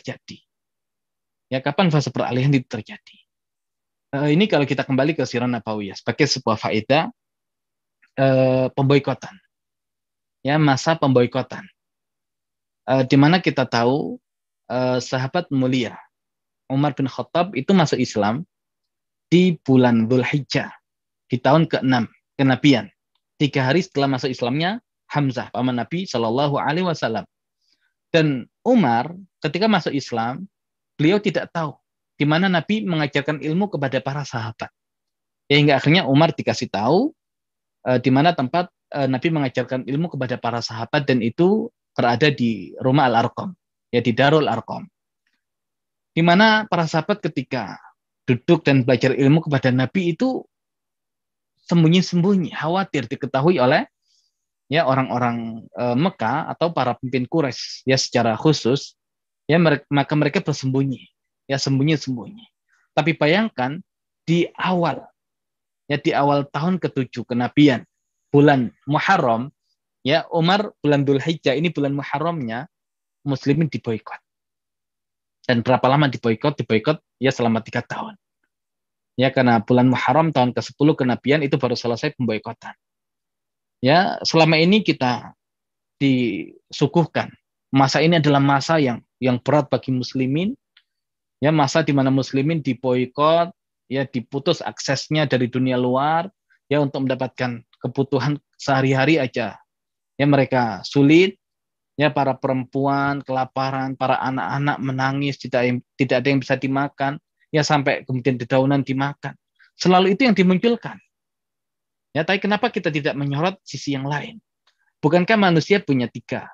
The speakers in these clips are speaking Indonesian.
terjadi? Ya, kapan fase peralihan itu terjadi? Ini kalau kita kembali ke Sirah Nabawiyah sebagai sebuah faedah pemboikotan. Ya, masa pemboikotan. Di mana kita tahu sahabat mulia Umar bin Khattab itu masuk Islam di bulan Dzulhijjah di tahun ke-6 kenabian. 3 hari setelah masuk Islamnya Hamzah, paman Nabi Shallallahu Alaihi Wasallam. Dan Umar ketika masuk Islam, beliau tidak tahu di mana Nabi mengajarkan ilmu kepada para sahabat. Ya, hingga akhirnya Umar dikasih tahu di mana tempat Nabi mengajarkan ilmu kepada para sahabat, dan itu berada di rumah Al-Arqam, ya di Darul Arqam. Di mana para sahabat ketika duduk dan belajar ilmu kepada Nabi itu sembunyi-sembunyi, khawatir diketahui oleh ya orang-orang Mekah atau para pemimpin Quraisy ya secara khusus, ya maka mereka bersembunyi, ya sembunyi-sembunyi. Tapi bayangkan di awal tahun ke-7 kenabian, bulan Muharram, ya Umar bulan Dzulhijjah ini bulan Muharramnya muslimin diboikot. Dan berapa lama diboikot? Diboikot ya selama 3 tahun. Ya, karena bulan Muharram tahun ke-10 kenabian itu baru selesai pemboikotan. Ya, selama ini kita disuguhkan masa ini adalah masa yang berat bagi muslimin. Ya, masa di mana muslimin diboikot, ya diputus aksesnya dari dunia luar, ya untuk mendapatkan kebutuhan sehari-hari aja. Ya, mereka sulit. Ya, para perempuan kelaparan, para anak-anak menangis, tidak ada yang bisa dimakan, ya sampai kemudian dedaunan dimakan. Selalu itu yang dimunculkan. Ya, tapi kenapa kita tidak menyorot sisi yang lain? Bukankah manusia punya tiga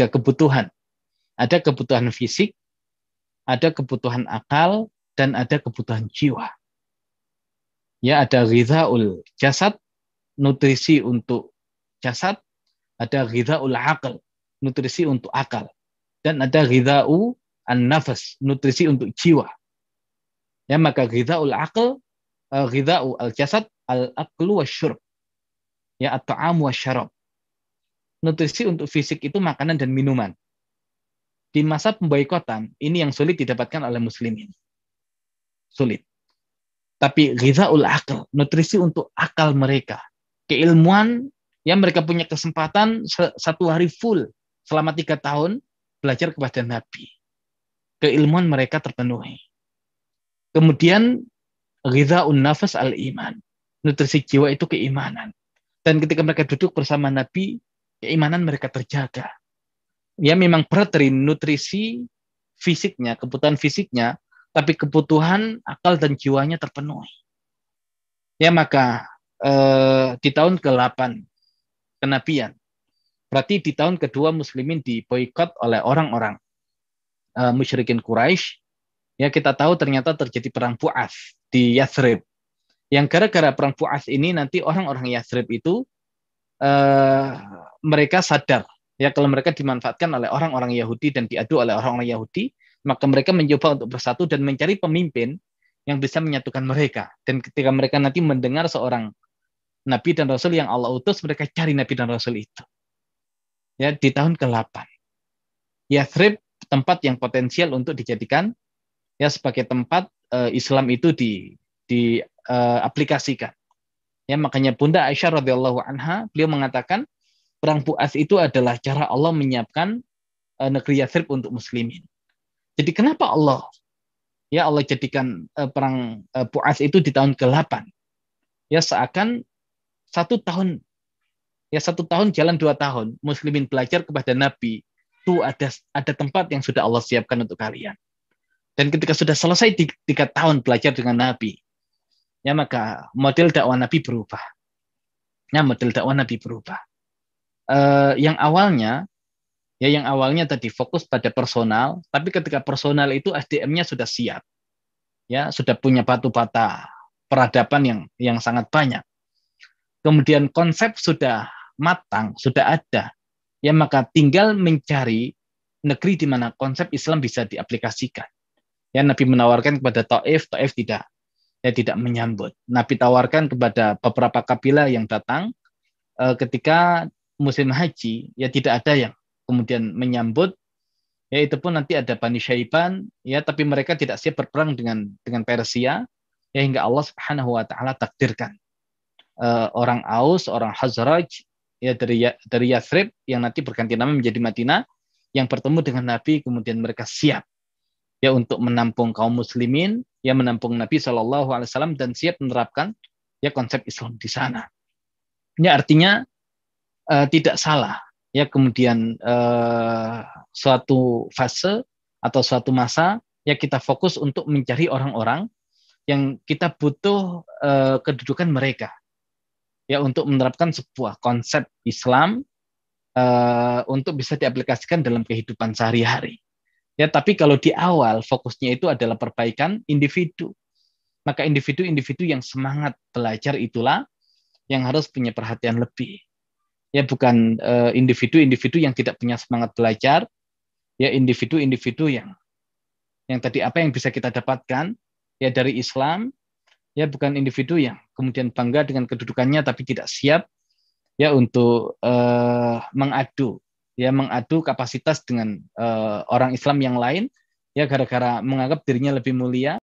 kebutuhan? Ada kebutuhan fisik, ada kebutuhan akal, dan ada kebutuhan jiwa. Ya, ada ghidhaul jasad, nutrisi untuk jasad, ada ghidhaul aql, nutrisi untuk akal, dan ada ghidha'u an-nafas, nutrisi untuk jiwa. Ya, maka ghidha'ul aql, ghidha'u al-jasad, al-aqlu wasyurb. Ya, at-ta'am wasyarab. Nutrisi untuk fisik itu makanan dan minuman. Di masa pemboikotan, ini yang sulit didapatkan oleh muslimin. Sulit. Tapi ghidha'ul aql, nutrisi untuk akal mereka. Keilmuan, yang mereka punya kesempatan 1 hari full selama 3 tahun belajar kepada Nabi. Keilmuan mereka terpenuhi. Kemudian ghidha'un nafas al-iman. Nutrisi jiwa itu keimanan. Dan ketika mereka duduk bersama Nabi, keimanan mereka terjaga. Ya, memang berat dari nutrisi fisiknya, kebutuhan fisiknya, tapi kebutuhan akal dan jiwanya terpenuhi. Ya, maka di tahun ke-8 kenabian, berarti di tahun kedua muslimin diboikot oleh orang-orang musyrikin Quraisy. Ya, kita tahu ternyata terjadi perang Bu'ats di Yathrib. Yang gara-gara perang Bu'ats ini nanti orang-orang Yathrib itu mereka sadar ya kalau mereka dimanfaatkan oleh orang-orang Yahudi dan diadu oleh orang-orang Yahudi, maka mereka mencoba untuk bersatu dan mencari pemimpin yang bisa menyatukan mereka. Dan ketika mereka nanti mendengar seorang Nabi dan Rasul yang Allah utus, mereka cari Nabi dan Rasul itu. Ya, di tahun ke-8. Yathrib tempat yang potensial untuk dijadikan ya sebagai tempat Islam itu diaplikasikan. Ya, makanya Bunda Aisyah radhiyallahu anha beliau mengatakan perang Bu'ats itu adalah cara Allah menyiapkan negeri Yathrib untuk muslimin. Jadi kenapa Allah jadikan perang Bu'ats itu di tahun ke-8? Ya, seakan 1 tahun, ya 1 tahun jalan 2 tahun muslimin belajar kepada Nabi, itu ada tempat yang sudah Allah siapkan untuk kalian. Dan ketika sudah selesai 3 tahun belajar dengan Nabi, ya maka model dakwah Nabi berubah. Ya, model dakwah Nabi berubah. Yang awalnya tadi fokus pada personal, tapi ketika personal itu SDM-nya sudah siap. Ya, sudah punya batu bata peradaban yang sangat banyak. Kemudian konsep sudah matang, sudah ada. Ya, maka tinggal mencari negeri di mana konsep Islam bisa diaplikasikan. Ya, Nabi menawarkan kepada Taif tidak menyambut. Nabi tawarkan kepada beberapa kabilah yang datang ketika musim haji, ya tidak ada yang kemudian menyambut, Ya itu pun nanti ada Bani Syaiban, ya tapi mereka tidak siap berperang dengan Persia, ya hingga Allah Subhanahu wa taala takdirkan orang Aus, orang Khazraj, ya dari Yathrib yang nanti berganti nama menjadi Madinah, yang bertemu dengan Nabi, kemudian mereka siap ya untuk menampung kaum muslimin, ya menampung Nabi Shallallahu Alaihi Wasallam dan siap menerapkan ya konsep Islam di sana. Ya artinya tidak salah ya kemudian suatu fase atau suatu masa ya kita fokus untuk mencari orang-orang yang kita butuh kedudukan mereka ya untuk menerapkan sebuah konsep Islam untuk bisa diaplikasikan dalam kehidupan sehari-hari. Ya, tapi kalau di awal fokusnya itu adalah perbaikan individu, maka individu-individu yang semangat belajar itulah yang harus punya perhatian lebih. Ya, bukan individu-individu yang tidak punya semangat belajar, ya individu-individu yang tadi apa yang bisa kita dapatkan ya dari Islam, ya bukan individu yang kemudian bangga dengan kedudukannya tapi tidak siap ya untuk mengadu kapasitas dengan orang Islam yang lain ya gara-gara menganggap dirinya lebih mulia.